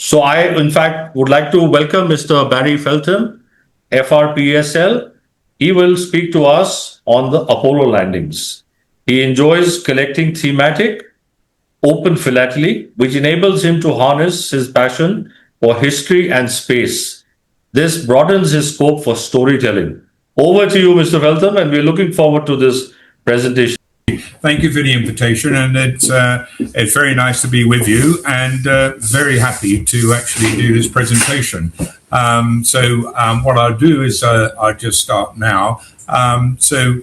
So I, in fact, would like to welcome Mr. Barry Feltham, FRPSL. He will speak to us on the Apollo landings. He enjoys collecting thematic, open philately, which enables him to harness his passion for history and space. This broadens his scope for storytelling. Over to you, Mr. Feltham, and we're looking forward to this presentation. Thank you for the invitation, and it's very nice to be with you, and very happy to actually do this presentation. What I'll do is I'll just start now. So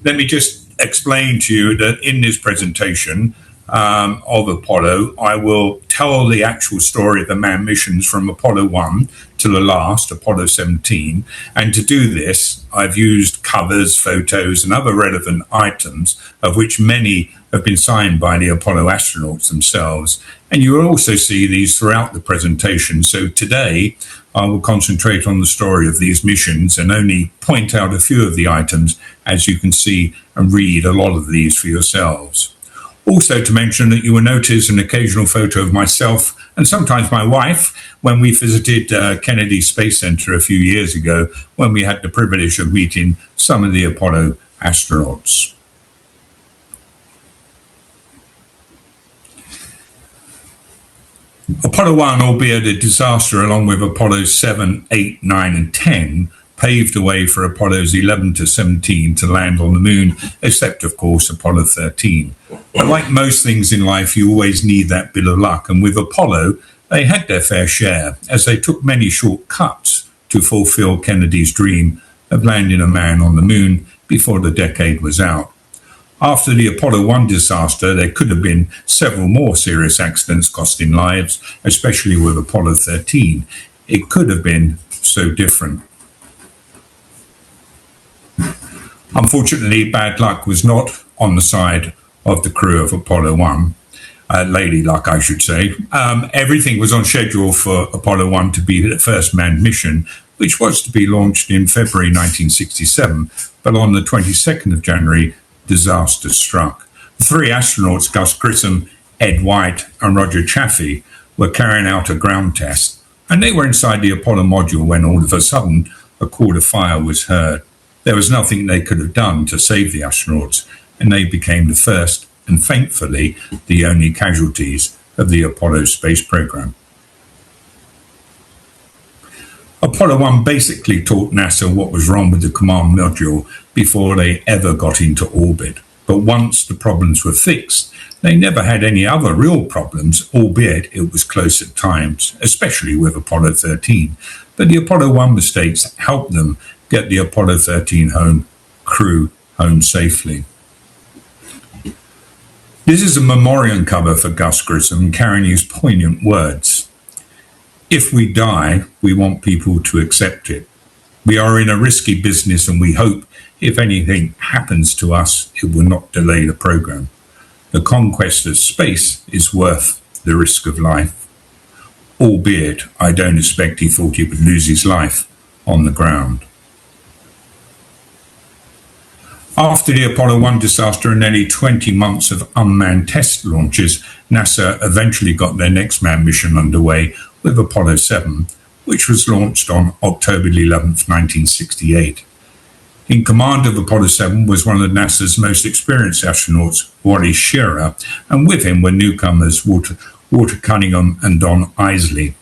let me just explain to you that in this presentation of Apollo, I will tell the actual story of the manned missions from Apollo 1 to the last, Apollo 17. And to do this, I've used covers, photos, and other relevant items, of which many have been signed by the Apollo astronauts themselves. And you will also see these throughout the presentation. So today, I will concentrate on the story of these missions and only point out a few of the items, as you can see and read a lot of these for yourselves. Also to mention that you will notice an occasional photo of myself and sometimes my wife when we visited Kennedy Space Center a few years ago, when we had the privilege of meeting some of the Apollo astronauts. Apollo 1, albeit a disaster, along with Apollos 7, 8, 9, and 10, paved the way for Apollos 11 to 17 to land on the moon, except, of course, Apollo 13. But like most things in life, you always need that bit of luck. And with Apollo, they had their fair share, as they took many shortcuts to fulfill Kennedy's dream of landing a man on the moon before the decade was out. After the Apollo 1 disaster, there could have been several more serious accidents costing lives, especially with Apollo 13. It could have been so different. Unfortunately, bad luck was not on the side of the crew of Apollo 1. Lady luck, I should say. Everything was on schedule for Apollo 1 to be the first manned mission, which was to be launched in February 1967. But on the 22nd of January, disaster struck. The three astronauts, Gus Grissom, Ed White, and Roger Chaffee, were carrying out a ground test, and they were inside the Apollo module when all of a sudden a call to fire was heard. There was nothing they could have done to save the astronauts, and they became the first and thankfully the only casualties of the Apollo space program. Apollo 1 basically taught NASA what was wrong with the command module before they ever got into orbit. But once the problems were fixed, they never had any other real problems, albeit it was close at times, especially with Apollo 13. But the Apollo 1 mistakes helped them get the Apollo 13 crew home safely. This is a memoriam cover for Gus Grissom, carrying his poignant words. If we die, we want people to accept it. We are in a risky business, and we hope if anything happens to us, it will not delay the program. The conquest of space is worth the risk of life. Albeit, I don't expect he thought he would lose his life on the ground. After the Apollo 1 disaster and nearly 20 months of unmanned test launches, NASA eventually got their next manned mission underway with Apollo 7, which was launched on October 11, 1968. In command of Apollo 7 was one of NASA's most experienced astronauts, Wally Schirra, and with him were newcomers Walter Cunningham and Don Isley.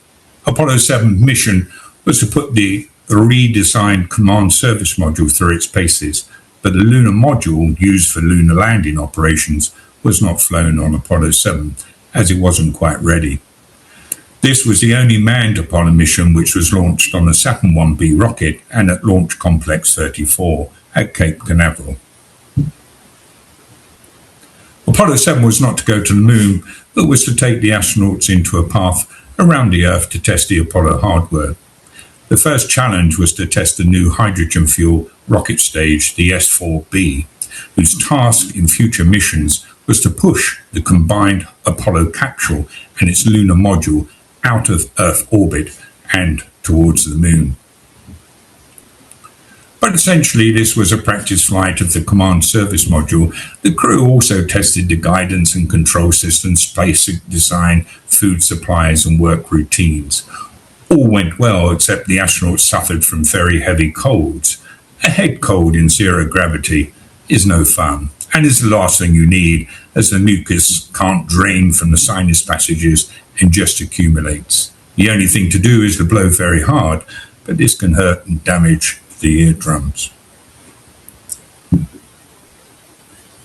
Apollo 7's mission was to put the redesigned command service module through its paces, but the lunar module used for lunar landing operations was not flown on Apollo 7, as it wasn't quite ready. This was the only manned Apollo mission which was launched on the Saturn 1B rocket and at Launch Complex 34 at Cape Canaveral. Apollo 7 was not to go to the moon, but was to take the astronauts into a path around the Earth to test the Apollo hardware. The first challenge was to test the new hydrogen fuel rocket stage, the S-4B, whose task in future missions was to push the combined Apollo capsule and its lunar module out of Earth orbit and towards the moon. But essentially, this was a practice flight of the command service module. The crew also tested the guidance and control systems, basic design, food supplies, and work routines. All went well, except the astronauts suffered from very heavy colds. A head cold in zero gravity is no fun, and is the last thing you need, as the mucus can't drain from the sinus passages and just accumulates. The only thing to do is to blow very hard, but this can hurt and damage the eardrums.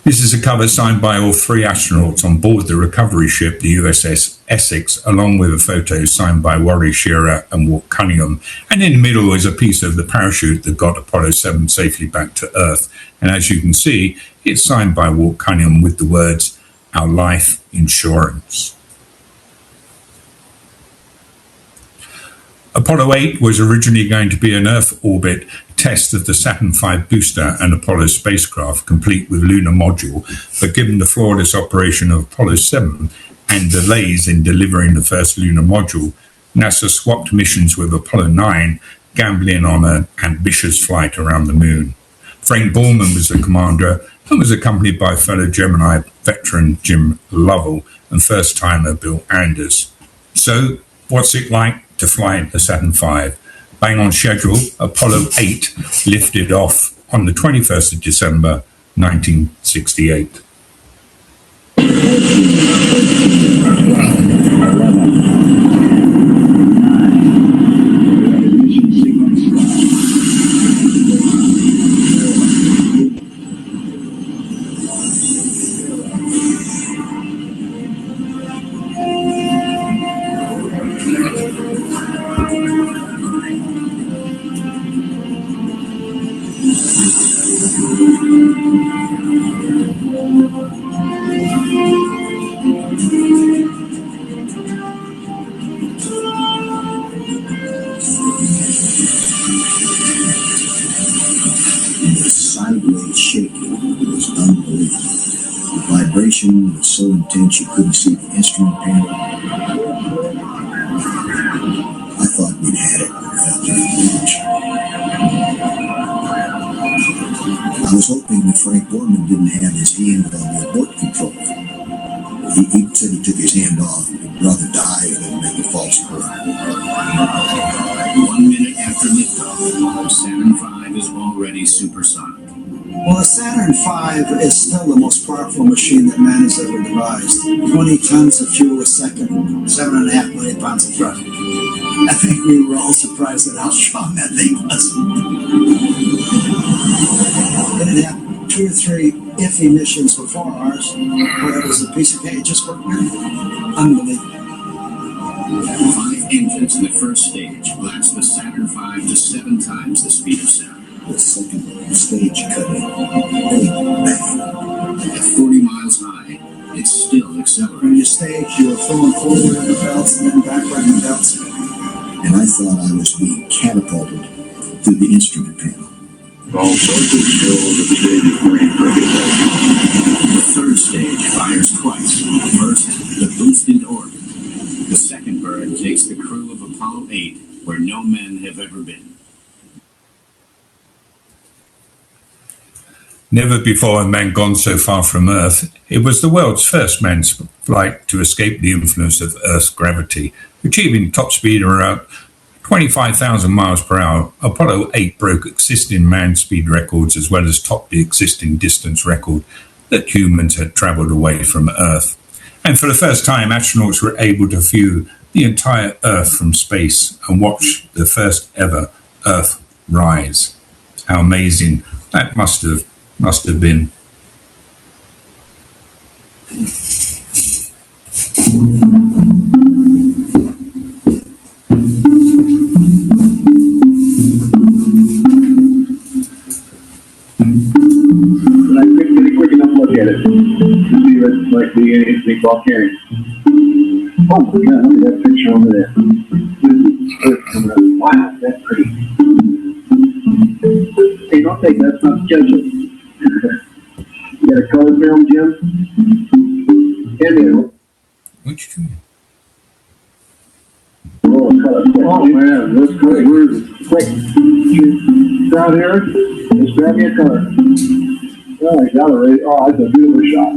This is a cover signed by all three astronauts on board the recovery ship, the USS Essex, along with a photo signed by Wally Shearer and Walt Cunningham. And in the middle is a piece of the parachute that got Apollo 7 safely back to Earth. And as you can see, it's signed by Walt Cunningham with the words, "Our life insurance." Apollo 8 was originally going to be an Earth orbit test of the Saturn V booster and Apollo spacecraft, complete with lunar module, but given the flawless operation of Apollo 7 and delays in delivering the first lunar module, NASA swapped missions with Apollo 9, gambling on an ambitious flight around the moon. Frank Borman was the commander and was accompanied by fellow Gemini veteran Jim Lovell and first-timer Bill Anders. So, what's it like to fly the Saturn V? Bang on schedule, Apollo 8 lifted off on the 21st of December, 1968. Was so intense you couldn't see the instrument panel. I thought we'd had it without doing much. I was hoping that Frank Borman didn't have his hand on the abort control. He said he took his hand off. He'd rather die than make a false abort. 1 minute after liftoff, Saturn V is already supersonic. Well, the Saturn V is still the most powerful machine that man has ever devised. 20 tons of fuel a second, 7.5 million pounds of thrust. I think we were all surprised at how strong that thing was. It had 2 or 3 iffy missions before ours, where it was a piece of cake. It just worked beautifully. Unbelievable. 5 engines in the first stage blast the Saturn V to 7 times the speed of sound. The second stage cut in. Big bang. At 40 miles high, it's still accelerating. When you stage, you were throwing forward in the belts and then backward in the belts. And I thought I was being catapulted through the instrument panel. All sorts of skills of stage green The third stage fires twice. First, the boost into orbit. The second burn takes the crew of Apollo 8 where no men have ever been. Never before had man gone so far from Earth. It was the world's first manned flight to escape the influence of Earth's gravity, achieving top speed around 25,000 miles per hour. Apollo 8 broke existing manned speed records as well as topped the existing distance record that humans had traveled away from Earth. And for the first time, astronauts were able to view the entire Earth from space and watch the first ever Earth rise. How amazing that must have been. Quick enough look at it. See if it might be anything volcanic. Oh my God, look at that picture over there. Wow, that's pretty. Hey, don't think that's not scheduled. You got a color film, Jim? Yeah, What you doing? oh man, that's great. We're quick. down here. Just grab me a color. Oh, I got it right. Oh, that's a beautiful shot.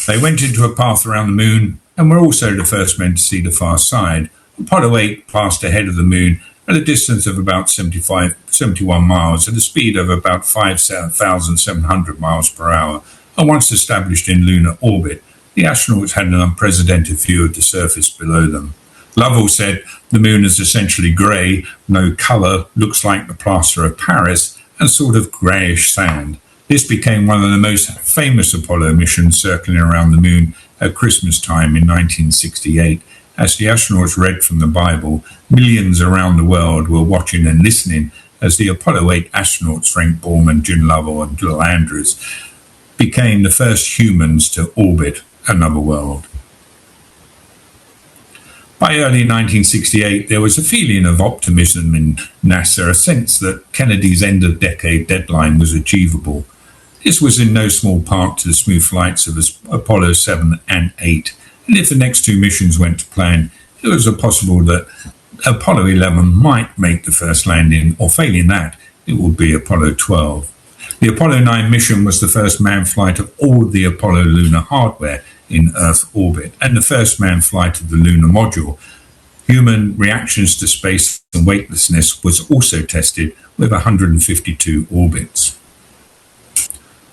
They went into a path around the moon and were also the first men to see the far side. Apollo 8 passed ahead of the moon at a distance of about 71 miles at a speed of about 5,700 miles per hour. And once established in lunar orbit, the astronauts had an unprecedented view of the surface below them. Lovell said the moon is essentially grey, no colour, looks like the plaster of Paris, and sort of greyish sand. This became one of the most famous Apollo missions circling around the moon at Christmas time in 1968. As the astronauts read from the Bible, millions around the world were watching and listening as the Apollo 8 astronauts, Frank Borman, Jim Lovell, and Bill Andrews, became the first humans to orbit another world. By early 1968, there was a feeling of optimism in NASA, a sense that Kennedy's end-of-decade deadline was achievable. This was in no small part to the smooth flights of Apollo 7 and 8, and if the next two missions went to plan, it was possible that Apollo 11 might make the first landing, or failing that, it would be Apollo 12. The Apollo 9 mission was the first manned flight of all the Apollo lunar hardware in Earth orbit, and the first manned flight of the lunar module. Human reactions to space and weightlessness was also tested with 152 orbits.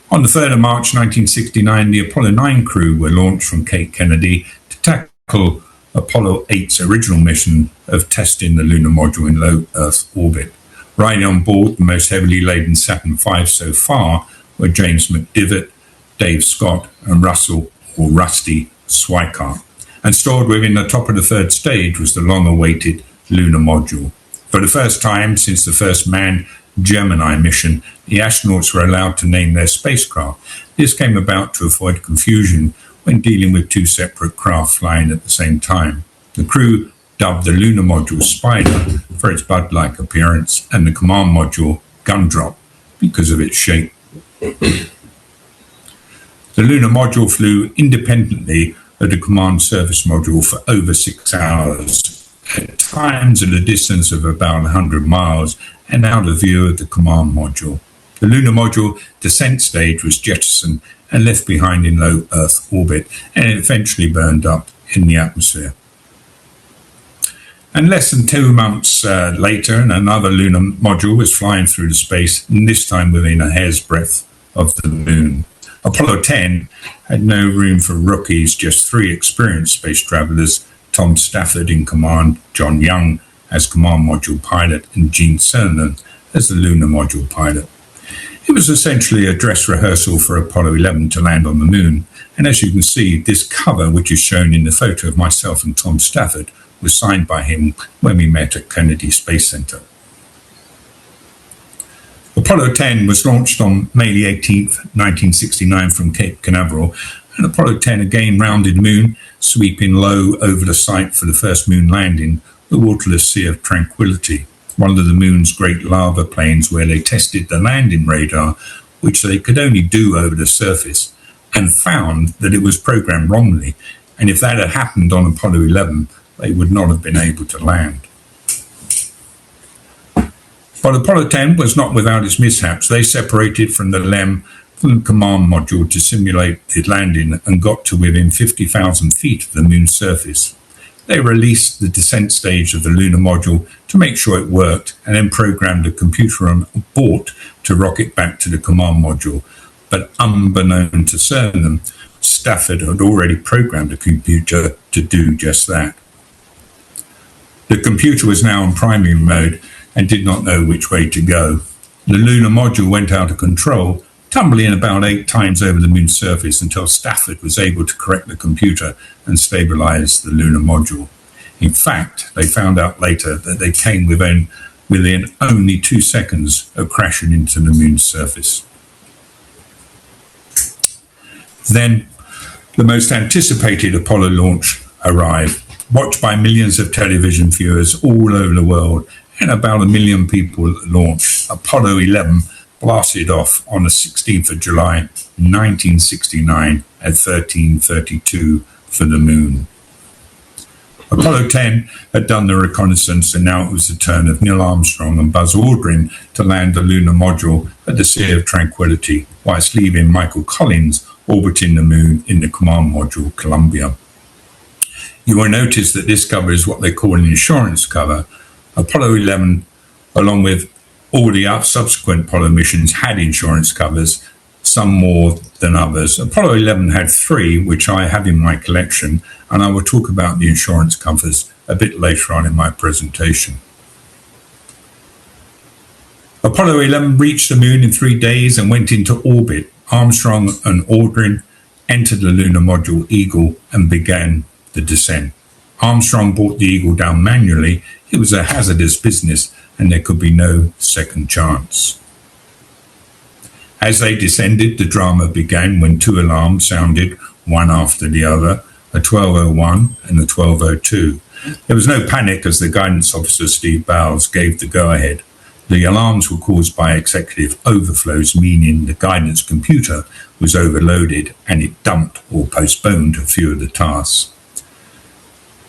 On the 3rd of March 1969, the Apollo 9 crew were launched from Cape Kennedy to tackle Apollo 8's original mission of testing the lunar module in low Earth orbit. Riding on board the most heavily laden Saturn V so far were James McDivitt, Dave Scott, and Russell, or Rusty, Schweickart. And stored within the top of the third stage was the long-awaited lunar module. For the first time since the first manned Gemini mission, the astronauts were allowed to name their spacecraft. This came about to avoid confusion when dealing with two separate craft flying at the same time. The crew dubbed the lunar module Spider for its bud-like appearance and the command module Gumdrop because of its shape. The lunar module flew independently of the command service module for over 6 hours, at times at a distance of about 100 miles and out of view of the command module. The lunar module descent stage was jettisoned and left behind in low Earth orbit, and it eventually burned up in the atmosphere. And less than 2 months later, another lunar module was flying through the space, and this time within a hair's breadth of the moon. Apollo 10 had no room for rookies, just 3 experienced space travelers, Tom Stafford in command, John Young as command module pilot, and Gene Cernan as the lunar module pilot. It was essentially a dress rehearsal for Apollo 11 to land on the moon, and as you can see, this cover, which is shown in the photo of myself and Tom Stafford, was signed by him when we met at Kennedy Space Center. Apollo 10 was launched on May 18, 1969 from Cape Canaveral, and Apollo 10 again rounded the moon, sweeping low over the site for the first moon landing, the waterless Sea of Tranquility, one of the moon's great lava plains where they tested the landing radar, which they could only do over the surface, and found that it was programmed wrongly, and if that had happened on Apollo 11, they would not have been able to land. But Apollo 10 was not without its mishaps. They separated from the LEM from the command module to simulate the landing and got to within 50,000 feet of the moon's surface. They released the descent stage of the lunar module to make sure it worked and then programmed a computer on board to rocket back to the command module. But unbeknown to Cernan, Stafford had already programmed a computer to do just that. The computer was now in primary mode and did not know which way to go. The lunar module went out of control, tumbling about 8 times over the moon's surface until Stafford was able to correct the computer and stabilize the lunar module. In fact, they found out later that they came within only 2 seconds of crashing into the moon's surface. Then, the most anticipated Apollo launch arrived, watched by millions of television viewers all over the world, and about 1 million people at launch. Apollo 11 blasted off on the 16th of July, 1969 at 13:32 for the moon. Apollo 10 had done the reconnaissance, and now it was the turn of Neil Armstrong and Buzz Aldrin to land the lunar module at the Sea of Tranquility, whilst leaving Michael Collins orbiting the moon in the command module Columbia. You will notice that this cover is what they call an insurance cover. Apollo 11, along with all the subsequent Apollo missions, had insurance covers, some more than others. Apollo 11 had 3, which I have in my collection, and I will talk about the insurance covers a bit later on in my presentation. Apollo 11 reached the moon in 3 days and went into orbit. Armstrong and Aldrin entered the lunar module Eagle and began the descent. Armstrong brought the Eagle down manually. It was a hazardous business, and there could be no second chance. As they descended, the drama began when 2 alarms sounded, one after the other, a 12:01 and a 12:02. There was no panic as the guidance officer, Steve Bowles, gave the go-ahead. The alarms were caused by executive overflows, meaning the guidance computer was overloaded and it dumped or postponed a few of the tasks.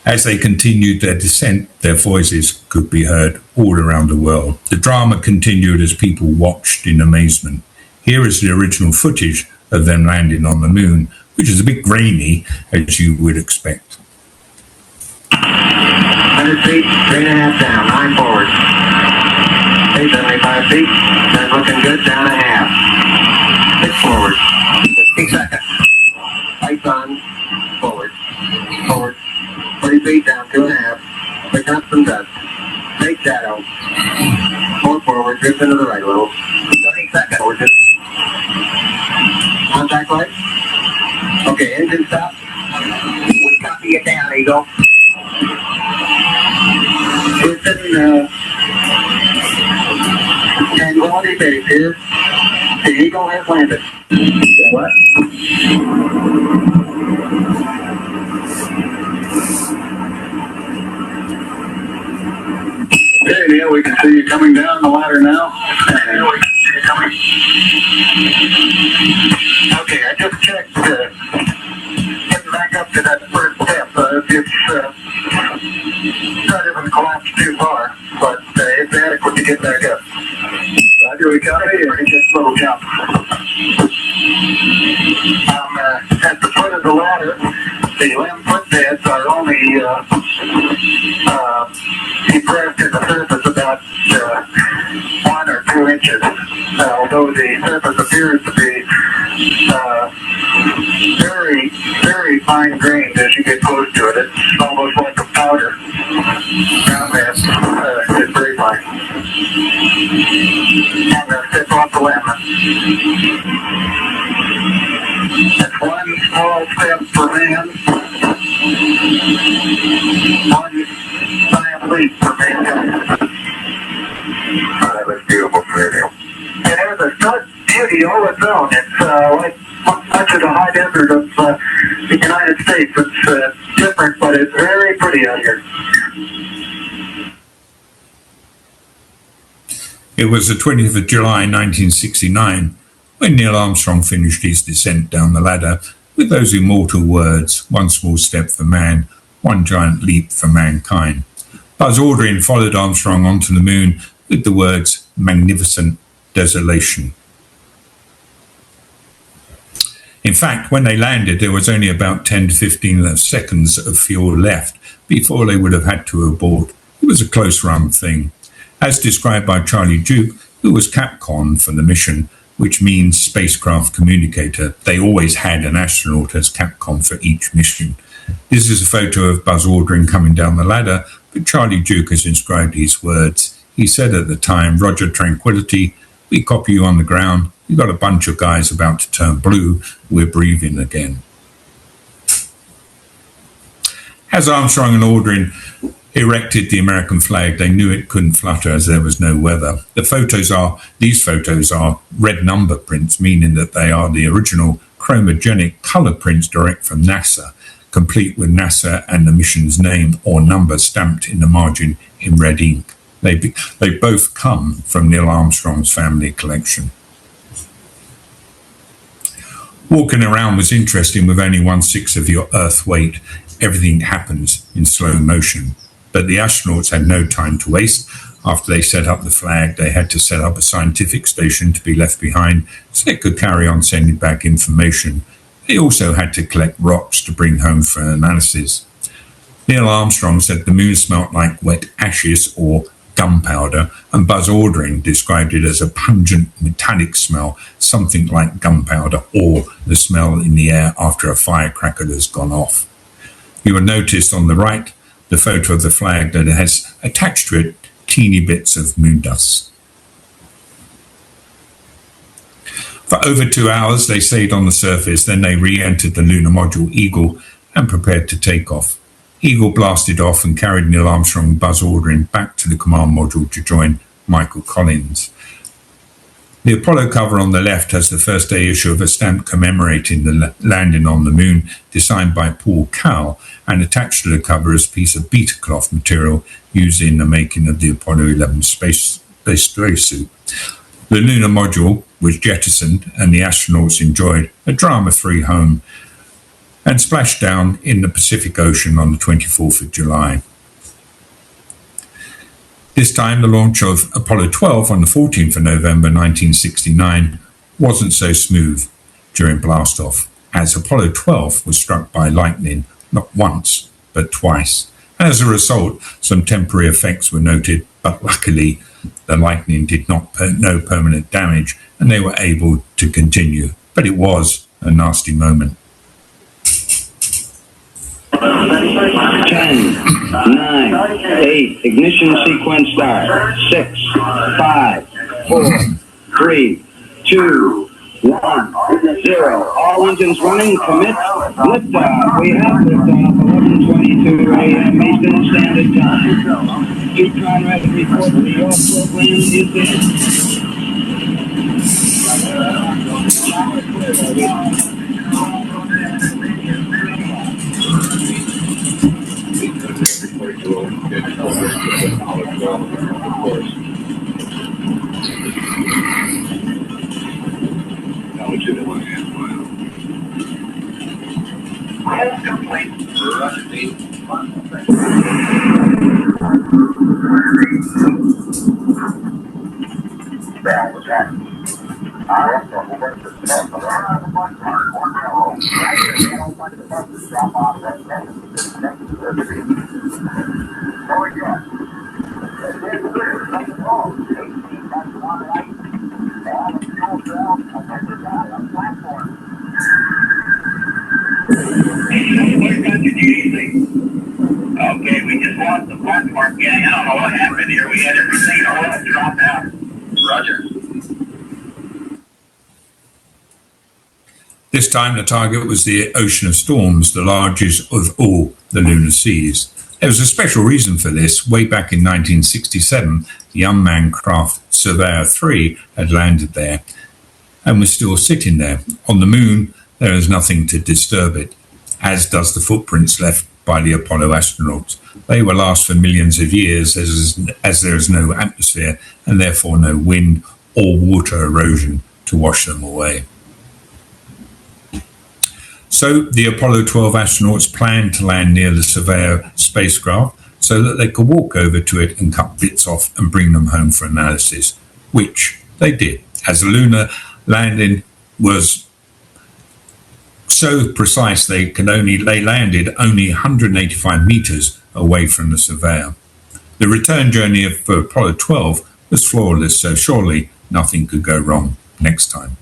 As they continued their descent, their voices could be heard all around the world. The drama continued as people watched in amazement. Here is the original footage of them landing on the moon, which is a bit grainy, as you would expect. 100 feet, 3.5 down, 9 forward. 75 feet, that's looking good, down a half. 6 forward, 60 seconds. Lights on, forward, forward. 40 feet down, 2.5. Pick up some dust. Take shadow. 4 forward, drift into the right a little. 30 seconds. Forward, just contact light. Okay, engine stop. We copy it down, Eagle. Houston, Tranquility Base here. The Eagle has landed. What? Hey, Neil, we can see you coming down the ladder now. Neil, we can see you coming. Okay, I just checked. Getting back up to that first step. Not even collapsed too far, but it's adequate to get back up. Roger, we copy. Pretty good little jump. At the foot of the ladder, the limb footbeds are only depressed in the surface about 1 or 2 inches, although the surface appears to be very, very fine grained as you get close to it. It's almost like a powder. Ground mass is very fine. I'm going to step off the limb. That's 1 small step for man, 1 giant leap for mankind. Oh, that was beautiful video. It has a stud beauty all its own. It's like much of the high desert of the United States. It's different, but it's very pretty out here. It was the 20th of July 1969 when Neil Armstrong finished his descent down the ladder with those immortal words, 1 small step for man, 1 giant leap for mankind. Buzz Aldrin followed Armstrong onto the moon with the words, magnificent desolation. In fact, when they landed, there was only about 10 to 15 seconds of fuel left before they would have had to abort. It was a close run thing. As described by Charlie Duke, who was Capcom for the mission, which means spacecraft communicator. They always had an astronaut as Capcom for each mission. This is a photo of Buzz Aldrin coming down the ladder, but Charlie Duke has inscribed his words. He said at the time, Roger, Tranquility, we copy you on the ground. You've got a bunch of guys about to turn blue. We're breathing again. As Armstrong and Aldrin erected the American flag, they knew it couldn't flutter as there was no weather. These photos are red number prints, meaning that they are the original chromogenic color prints direct from NASA, complete with NASA and the mission's name or number stamped in the margin in red ink. They both come from Neil Armstrong's family collection. Walking around was interesting. With only 1/6 of your Earth weight, everything happens in slow motion. But the astronauts had no time to waste. After they set up the flag, they had to set up a scientific station to be left behind so they could carry on sending back information. They also had to collect rocks to bring home for analysis. Neil Armstrong said the moon smelt like wet ashes or gunpowder, and Buzz Aldrin described it as a pungent metallic smell, something like gunpowder or the smell in the air after a firecracker has gone off. You will notice on the right the photo of the flag that has attached to it teeny bits of moon dust. For over 2 hours they stayed on the surface, then they re-entered the lunar module Eagle and prepared to take off. Eagle blasted off and carried Neil Armstrong and Buzz Aldrin back to the command module to join Michael Collins. The Apollo cover on the left has the first day issue of a stamp commemorating the landing on the moon, designed by Paul Cowell, and attached to the cover is a piece of beta cloth material used in the making of the Apollo 11 spacesuit. The lunar module was jettisoned and the astronauts enjoyed a drama-free home and splashed down in the Pacific Ocean on the 24th of July. This time, the launch of Apollo 12 on the 14th of November 1969 wasn't so smooth during blastoff, as Apollo 12 was struck by lightning not once, but twice. As a result, some temporary effects were noted, but luckily, the lightning did no permanent damage, and they were able to continue. But it was a nasty moment. 10, 9, 8, ignition sequence start. 6, 5, 4, 3, 2, 1, 0. All engines running, commit, liftoff. We have liftoff, 11:22 a.m. Eastern Standard Time. Keep Conrad to report that your program is in. Okay, we just lost the platform. Yeah, I don't know what happened here. We had everything all dropped out. Roger. This time the target was the Ocean of Storms, the largest of all the lunar seas. There was a special reason for this. Way back in 1967, the unmanned craft Surveyor 3 had landed there and was still sitting there. On the moon, there is nothing to disturb it, as does the footprints left by the Apollo astronauts. They will last for millions of years as there is no atmosphere and therefore no wind or water erosion to wash them away. So the Apollo 12 astronauts planned to land near the Surveyor spacecraft so that they could walk over to it and cut bits off and bring them home for analysis, which they did, as the lunar landing was so precise they landed only 185 meters away from the Surveyor. The return journey for Apollo 12 was flawless, so surely nothing could go wrong next time.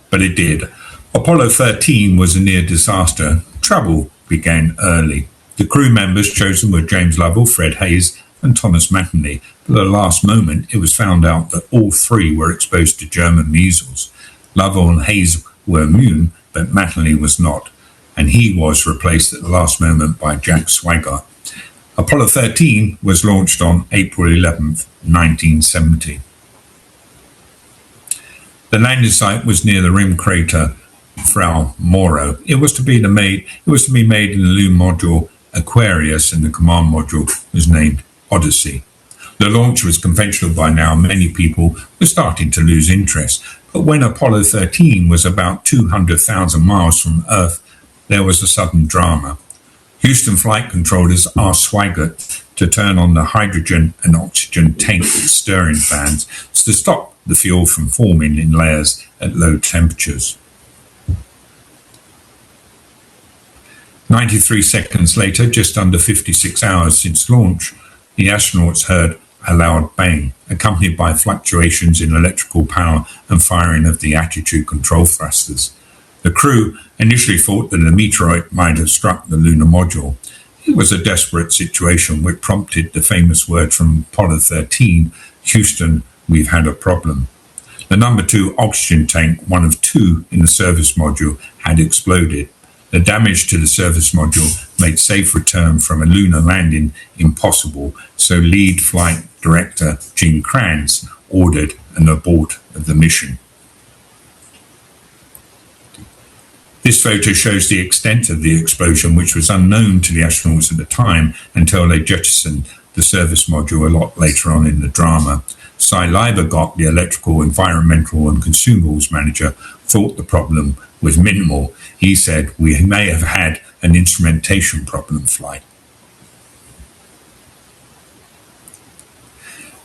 But it did. Apollo 13 was a near disaster. Trouble began early. The crew members chosen were James Lovell, Fred Hayes, and Thomas Matterney. But at the last moment, it was found out that all three were exposed to German measles. Lovell and Hayes were immune, but Matterney was not, and he was replaced at the last moment by Jack Swigert. Apollo 13 was launched on April 11th, 1970. The landing site was near the rim crater Frau Moro. It was to be made in the lunar module Aquarius, and the command module was named Odyssey. The launch was conventional by now. Many people were starting to lose interest, But when Apollo 13 was about 200,000 miles from Earth, there was a sudden drama. Houston flight controllers asked Swigert to turn on the hydrogen and oxygen tank stirring fans to stop the fuel from forming in layers at low temperatures. 93 seconds later, just under 56 hours since launch, the astronauts heard a loud bang, accompanied by fluctuations in electrical power and firing of the attitude control thrusters. The crew initially thought that a meteorite might have struck the lunar module. It was a desperate situation which prompted the famous word from Apollo 13, "Houston, we've had a problem." The number 2 oxygen tank, one of 2 in the service module, had exploded. The damage to the service module made safe return from a lunar landing impossible, so lead flight director Gene Kranz ordered an abort of the mission. This photo shows the extent of the explosion, which was unknown to the astronauts at the time until they jettisoned the service module a lot later on in the drama. Cy Leibergott, the electrical, environmental and consumables manager, thought the problem was minimal. He said, "We may have had an instrumentation problem flight."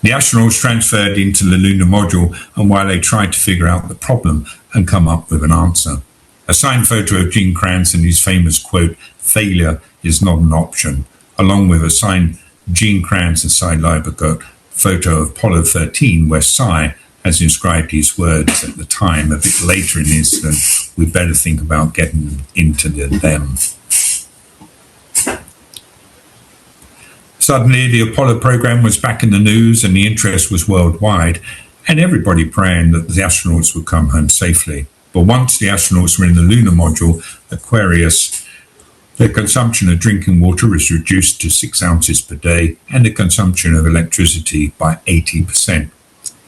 The astronauts transferred into the lunar module, and while they tried to figure out the problem and come up with an answer. A signed photo of Gene Kranz and his famous quote, "Failure is not an option," along with a signed Gene Kranz and Cy Leibergott photo of Apollo 13, where Cy has inscribed his words at the time. A bit later in the incident, "We better think about getting into them." Suddenly, the Apollo program was back in the news and the interest was worldwide, and everybody praying that the astronauts would come home safely. But once the astronauts were in the lunar module, Aquarius, their consumption of drinking water was reduced to 6 ounces per day and the consumption of electricity by 80%.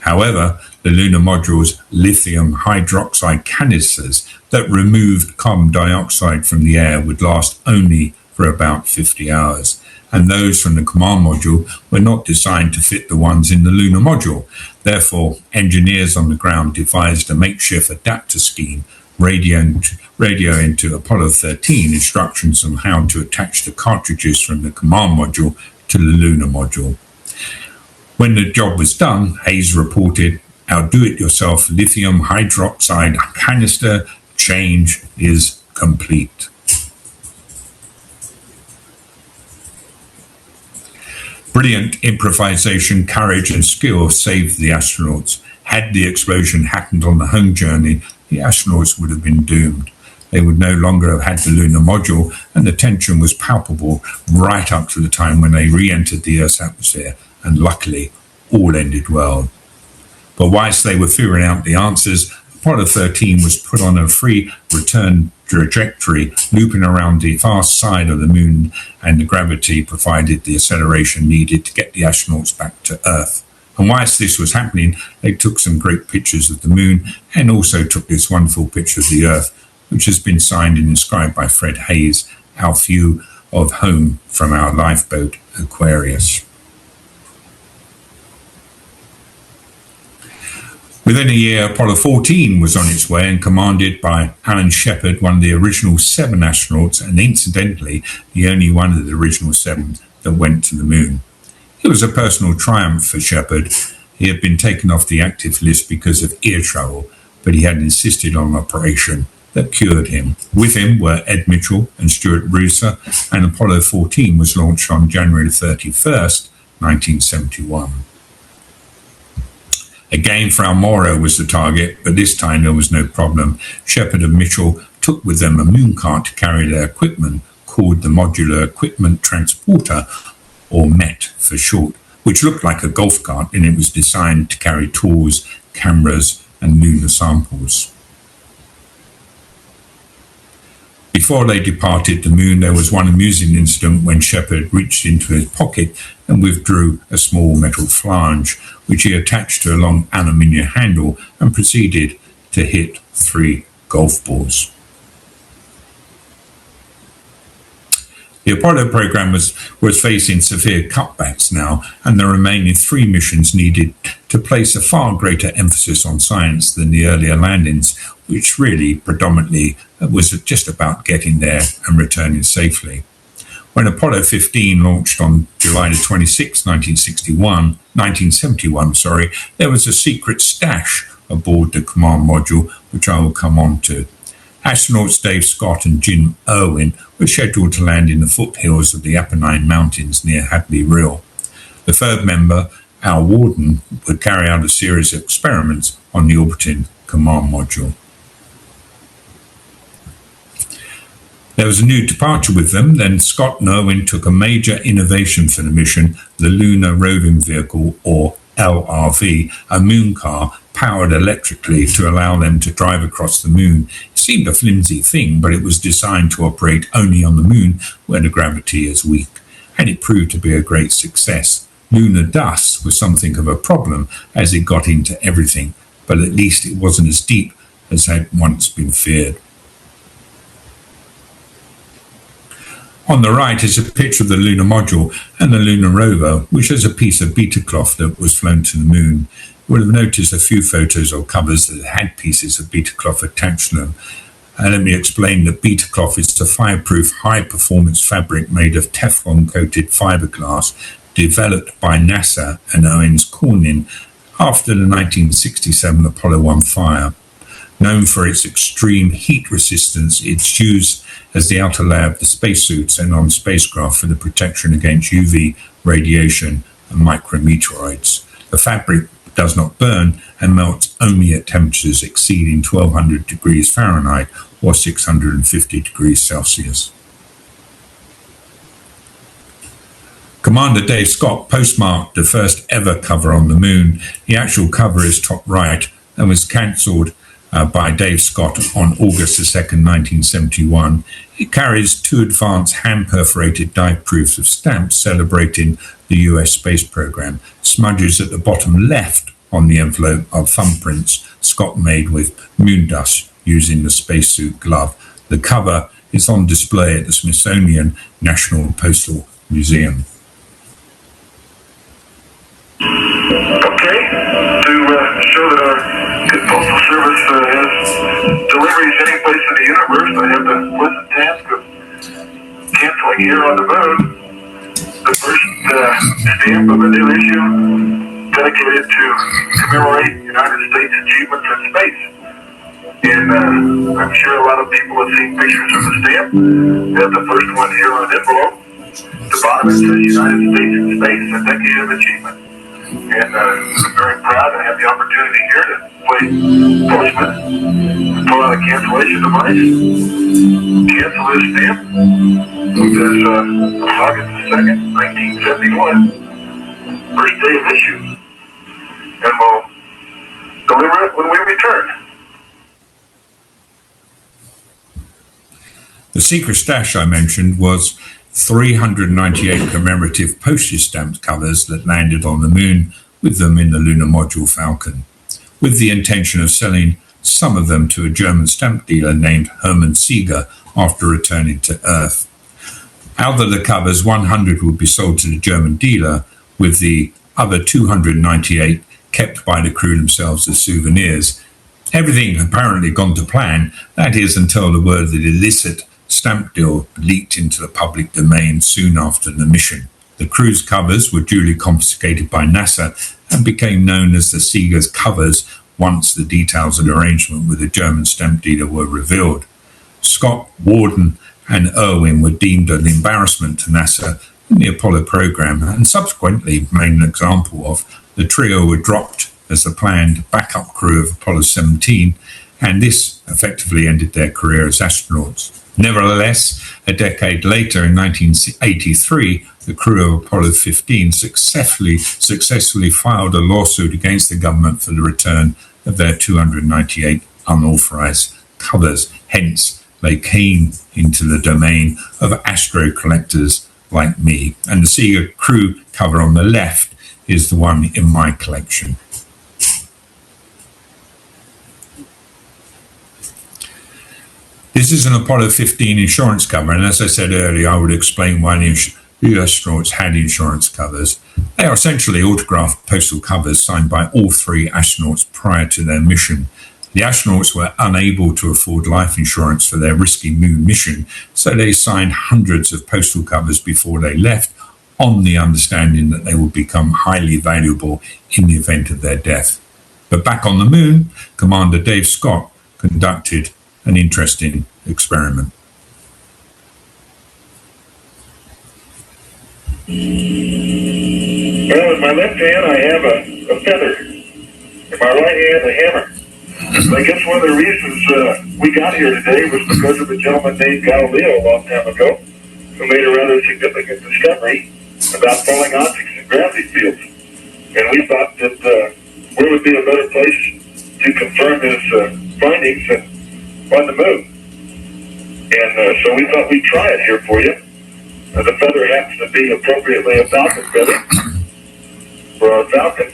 However, the lunar module's lithium hydroxide canisters that removed carbon dioxide from the air would last only for about 50 hours. And those from the command module were not designed to fit the ones in the lunar module. Therefore, engineers on the ground devised a makeshift adapter scheme, radio into Apollo 13 instructions on how to attach the cartridges from the command module to the lunar module. When the job was done, Hayes reported, "Our do-it-yourself lithium hydroxide canister change is complete." Brilliant improvisation, courage and skill saved the astronauts. Had the explosion happened on the home journey, the astronauts would have been doomed. They would no longer have had the lunar module, and the tension was palpable right up to the time when they re-entered the Earth's atmosphere, and luckily, all ended well. But whilst they were figuring out the answers, Apollo 13 was put on a free return trajectory, looping around the far side of the moon, and the gravity provided the acceleration needed to get the astronauts back to Earth. And whilst this was happening, they took some great pictures of the moon and also took this wonderful picture of the Earth, which has been signed and inscribed by Fred Hayes, our view of home from our lifeboat Aquarius. Within a year, Apollo 14 was on its way and commanded by Alan Shepard, one of the original 7 astronauts, and incidentally, the only one of the original 7 that went to the moon. It was a personal triumph for Shepard. He had been taken off the active list because of ear trouble, but he had insisted on an operation that cured him. With him were Ed Mitchell and Stuart Rooser, and Apollo 14 was launched on January 31st, 1971. Again, Frau Maurer was the target, but this time there was no problem. Shepard and Mitchell took with them a moon cart to carry their equipment, called the Modular Equipment Transporter, or MET for short, which looked like a golf cart, and it was designed to carry tools, cameras, and lunar samples. Before they departed the moon, there was one amusing incident when Shepard reached into his pocket and withdrew a small metal flange, which he attached to a long aluminium handle and proceeded to hit 3 golf balls. The Apollo program was facing severe cutbacks now, and the remaining 3 missions needed to place a far greater emphasis on science than the earlier landings, which really predominantly was just about getting there and returning safely. When Apollo 15 launched on July 26, 1971, there was a secret stash aboard the command module, which I will come on to. Astronauts Dave Scott and Jim Irwin were scheduled to land in the foothills of the Apennine Mountains near Hadley Rill. The third member, Al Worden, would carry out a series of experiments on the orbiting command module. There was a new departure with them. Then Scott and Irwin took a major innovation for the mission, the Lunar Roving Vehicle, or LRV, a moon car powered electrically to allow them to drive across the moon. It seemed a flimsy thing, but it was designed to operate only on the moon where the gravity is weak, and it proved to be a great success. Lunar dust was something of a problem as it got into everything, but at least it wasn't as deep as had once been feared. On the right is a picture of the lunar module and the lunar rover, which is a piece of beta cloth that was flown to the moon. You will have noticed a few photos or covers that had pieces of beta cloth attached to them. And let me explain that beta cloth is a fireproof, high-performance fabric made of Teflon-coated fiberglass developed by NASA and Owens Corning after the 1967 Apollo 1 fire. Known for its extreme heat resistance, it's used as the outer layer of the spacesuits and on spacecraft for the protection against UV radiation and micrometeoroids. The fabric does not burn and melts only at temperatures exceeding 1200 degrees Fahrenheit or 650 degrees Celsius. Commander Dave Scott postmarked the first ever cover on the moon. The actual cover is top right and was cancelled by Dave Scott on August 2nd, 1971. It carries 2 advanced hand-perforated die proofs of stamps celebrating the US space program. Smudges at the bottom left on the envelope are thumbprints Scott made with moon dust using the spacesuit glove. The cover is on display at the Smithsonian National Postal Museum. Okay, to show that our Postal Service has deliveries any place in the universe, I have the pleasant task of canceling here on the moon the first stamp of a new issue dedicated to commemorate United States achievements in space. And I'm sure a lot of people have seen pictures of the stamp. We have the first one here on an envelope. At the bottom it says United States in Space, a decade of achievement. And I'm very proud to have the opportunity here to play postman and pull out a cancellation device, cancel this stamp. It says August 2nd, 1971, first day of issue. And we'll deliver it when we return. The secret stash I mentioned was 398 commemorative postage stamp covers that landed on the moon with them in the lunar module Falcon, with the intention of selling some of them to a German stamp dealer named Hermann Seeger after returning to Earth. Out of the covers, 100 would be sold to the German dealer, with the other 298 kept by the crew themselves as souvenirs. Everything apparently gone to plan, that is, until the word that illicit stamp deal leaked into the public domain soon after the mission. The crew's covers were duly confiscated by NASA and became known as the Seeger's covers once the details of the arrangement with the German stamp dealer were revealed. Scott, Worden, and Irwin were deemed an embarrassment to NASA in the Apollo program and subsequently made an example of. The trio were dropped as the planned backup crew of Apollo 17, and this effectively ended their career as astronauts. Nevertheless, a decade later, in 1983, the crew of Apollo 15 successfully filed a lawsuit against the government for the return of their 298 unauthorized covers. Hence, they came into the domain of astro collectors like me. And the Seeger crew cover on the left is the one in my collection. This is an Apollo 15 insurance cover, and as I said earlier, I would explain why the astronauts had insurance covers. They are essentially autographed postal covers signed by all three astronauts prior to their mission. The astronauts were unable to afford life insurance for their risky moon mission, so they signed hundreds of postal covers before they left, on the understanding that they would become highly valuable in the event of their death. But back on the moon, Commander Dave Scott conducted an interesting experiment. Well, in my left hand I have a feather. In my right hand a hammer. I guess one of the reasons we got here today was because of a gentleman named Galileo a long time ago, who made a rather significant discovery about falling objects in gravity fields. And we thought that where would be a better place to confirm his findings than on the moon. And so we thought we'd try it here for you. The feather happens to be appropriately a falcon feather for our falcon.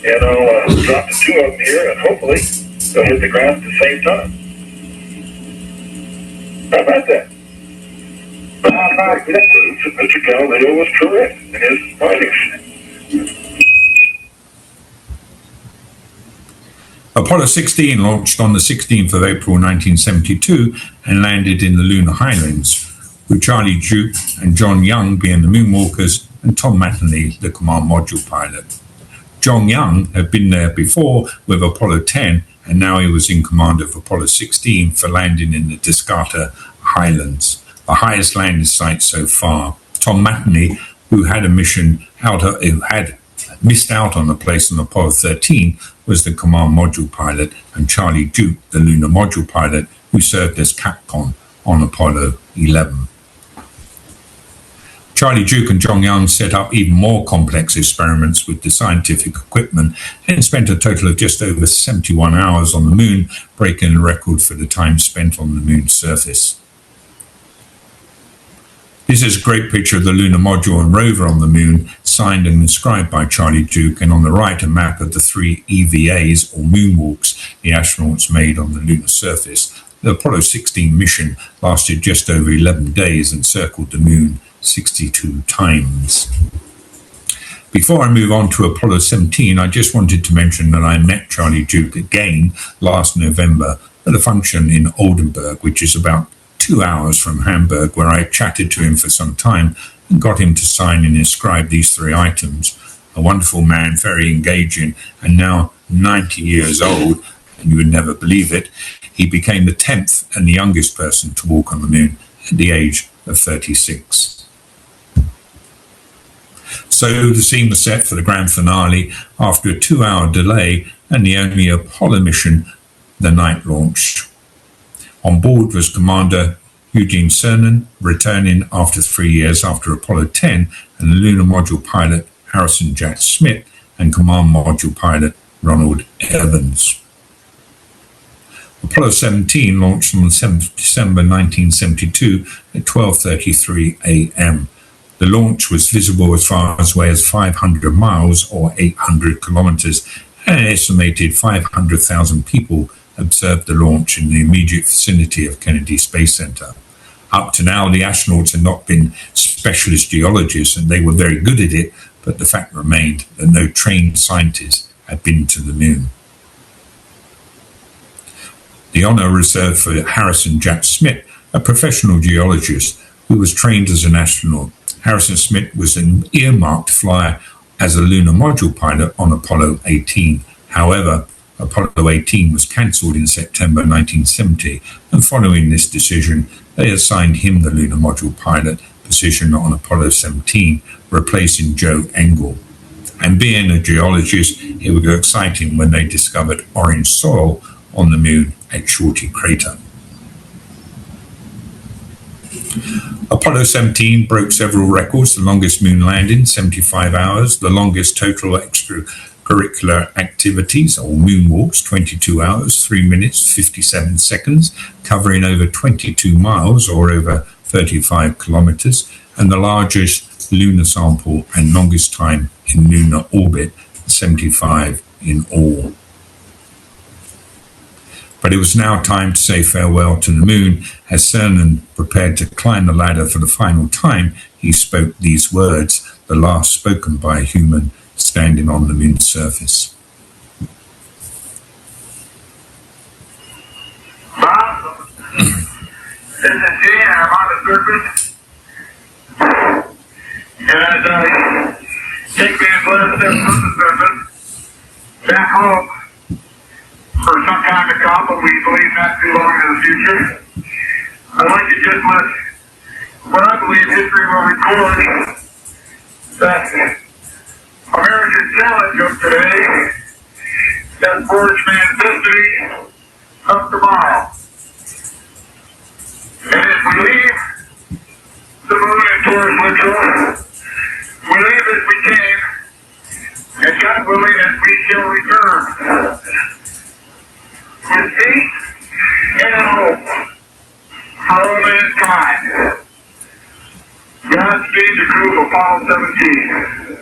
And I'll drop the two of them here, and hopefully they'll hit the ground at the same time. How about that? Mr. Galileo was correct in his findings. Apollo 16 launched on the 16th of April 1972 and landed in the lunar highlands, with Charlie Duke and John Young being the moonwalkers and Tom Mattingly, the command module pilot. John Young had been there before with Apollo 10, and now he was in command of Apollo 16 for landing in the Descartes Highlands, the highest landing site so far. Tom Mattingly, who had missed out on a place on Apollo 13, was the command module pilot, and Charlie Duke, the lunar module pilot, who served as Capcom on Apollo 11. Charlie Duke and John Young set up even more complex experiments with the scientific equipment and spent a total of just over 71 hours on the moon, breaking the record for the time spent on the moon's surface. This is a great picture of the lunar module and rover on the moon, signed and inscribed by Charlie Duke, and on the right a map of the 3 EVAs, or moonwalks, the astronauts made on the lunar surface. The Apollo 16 mission lasted just over 11 days and circled the moon 62 times. Before I move on to Apollo 17, I just wanted to mention that I met Charlie Duke again last November at a function in Oldenburg, which is about 2 hours from Hamburg, where I chatted to him for some time and got him to sign and inscribe these 3 items. A wonderful man, very engaging, and now 90 years old, and you would never believe it, he became the 10th and the youngest person to walk on the moon at the age of 36. So the scene was set for the grand finale after a 2-hour delay and the only Apollo mission the night launched. On board was Commander Eugene Cernan, returning after 3 years after Apollo 10, and the lunar module pilot Harrison Jack Smith and command module pilot Ronald Evans. Apollo 17 launched on the 7th of December 1972 at 12:33 a.m. The launch was visible as far away as 500 miles or 800 kilometers, and an estimated 500,000 people observed the launch in the immediate vicinity of Kennedy Space Center. Up to now, the astronauts had not been specialist geologists, and they were very good at it, but the fact remained that no trained scientists had been to the moon. The honor reserved for Harrison Jack Smith, a professional geologist who was trained as an astronaut. Harrison Smith was an earmarked flyer as a lunar module pilot on Apollo 18. However, Apollo 18 was cancelled in September 1970, and following this decision, they assigned him the lunar module pilot position on Apollo 17, replacing Joe Engle. And being a geologist, it would go exciting when they discovered orange soil on the moon at Shorty Crater. Apollo 17 broke several records: the longest moon landing, 75 hours, the longest total extracurricular activities, or moonwalks, 22 hours, 3 minutes, 57 seconds, covering over 22 miles or over 35 kilometers, and the largest lunar sample and longest time in lunar orbit, 75 in all. But it was now time to say farewell to the moon. As Cernan prepared to climb the ladder for the final time, he spoke these words, the last spoken by a human standing on the moon's surface. Bob, this is Gene. I'm on the surface. And as I take these last steps from the surface, back home, for some time to come, but we believe not too long in the future, I'd like to just let what I believe history will record that American challenge of today that forged man's destiny of tomorrow. And if we leave the moon and towards Little, we leave as we came, and God willing, as we shall return. With peace and hope for all mankind. Godspeed the crew of Apollo 17.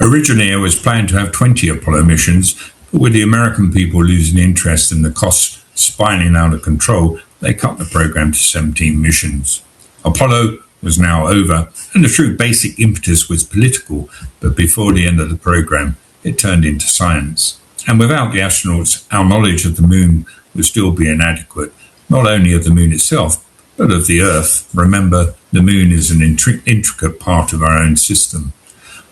Originally, it was planned to have 20 Apollo missions, but with the American people losing interest and the costs spiraling out of control, they cut the program to 17 missions. Apollo was now over, and the true basic impetus was political, but before the end of the program, it turned into science. And without the astronauts, our knowledge of the moon would still be inadequate, not only of the moon itself, but of the Earth. Remember, the moon is an intricate part of our own system.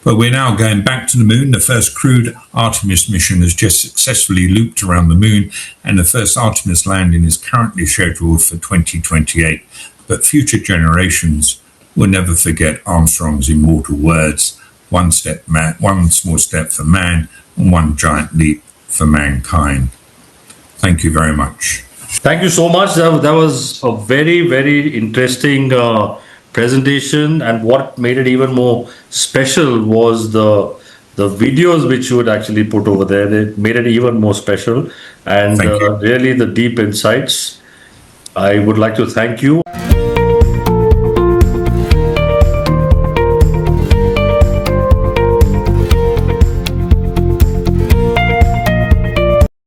But we're now going back to the moon. The first crewed Artemis mission has just successfully looped around the moon, and the first Artemis landing is currently scheduled for 2028. But future generations will never forget Armstrong's immortal words, one small step for man, and one giant leap for mankind. Thank you very much. Thank you so much. That was a very, very interesting presentation, and what made it even more special was the videos which you would actually put over there. They made it even more special, and really the deep insights. I would like to thank you.